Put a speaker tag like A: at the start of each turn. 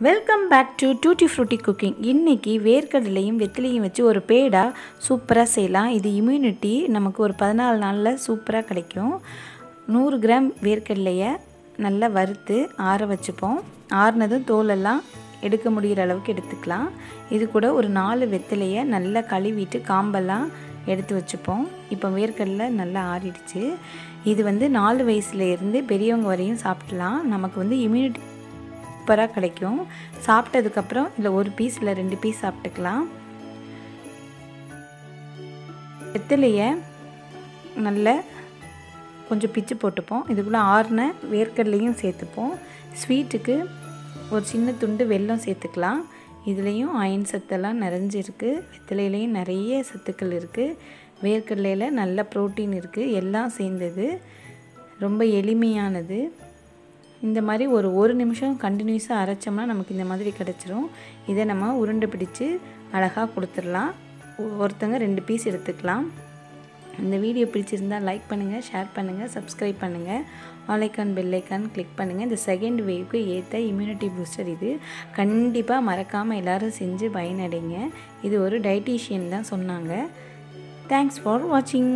A: Welcome back to Tuttifrutti cooking. இன்றைக்கி வேர்க்கடலையும் வெத்திலையும் வச்சு ஒரு பேடா சூப்பராக செய்யலாம். இது இம்யூனிட்டி நமக்கு ஒரு 14 நாளில் சூப்பராக கிடைக்கும். 100 கிராம் வேர்க்கடலையை நல்லா வறுத்து ஆற வச்சுப்போம். ஆறுனதும் தோலெல்லாம் எடுக்க முடிகிற அளவுக்கு எடுத்துக்கலாம். இது கூட ஒரு 4 வெத்திலையை நல்லா கழுவிட்டு காம்பெல்லாம் எடுத்து வச்சுப்போம். இப்போ வேர்க்கடலை நல்லா ஆறிடுச்சு. இது 4 வயசுலேருந்து பெரியவங்க வரையும் சாப்பிடலாம். நமக்கு இம்யூனிட்டி சூப்பராக கிடைக்கும். சாப்பிட்டதுக்கப்புறம் இல்லை ஒரு பீஸ் இல்லை 2 பீஸ் சாப்பிட்டுக்கலாம். வெத்திலையை நல்ல கொஞ்சம் பிச்சு போட்டுப்போம். இதுக்குள்ளே ஆறின வேர்க்கடலையும் சேர்த்துப்போம். ஸ்வீட்டுக்கு ஒரு சின்ன துண்டு வெல்லம் சேர்த்துக்கலாம். இதுலேயும் அயன் சத்தெல்லாம் நிறைஞ்சிருக்கு. வெத்திலையிலையும் நிறைய சத்துக்கள் இருக்குது. வேர்க்கடலையில் நல்ல ப்ரோட்டீன் இருக்குது. எல்லாம் சேர்ந்தது ரொம்ப எளிமையானது. இந்த மாதிரி ஒரு நிமிஷம் கண்டினியூஸாக அரைச்சோம்னா நமக்கு இந்த மாதிரி கிடச்சிரும். இதை நம்ம உருண்டை பிடிச்சி அழகாக கொடுத்துடலாம். ஒருத்தங்க 2 பீஸ் எடுத்துக்கலாம். இந்த வீடியோ பிடிச்சிருந்தால் லைக் பண்ணுங்கள், ஷேர் பண்ணுங்கள், சப்ஸ்கிரைப் பண்ணுங்கள், all icon bell icon click பண்ணுங்கள். இந்த செகண்ட் வேவ்க்கு ஏற்ற இம்யூனிட்டி பூஸ்டர் இது. கண்டிப்பாக மறக்காமல் எல்லோரும் செஞ்சு பயனடைங்க. இது ஒரு டயட்டீஷியன் தான் சொன்னாங்க. தேங்க்ஸ் ஃபார் வாட்சிங்.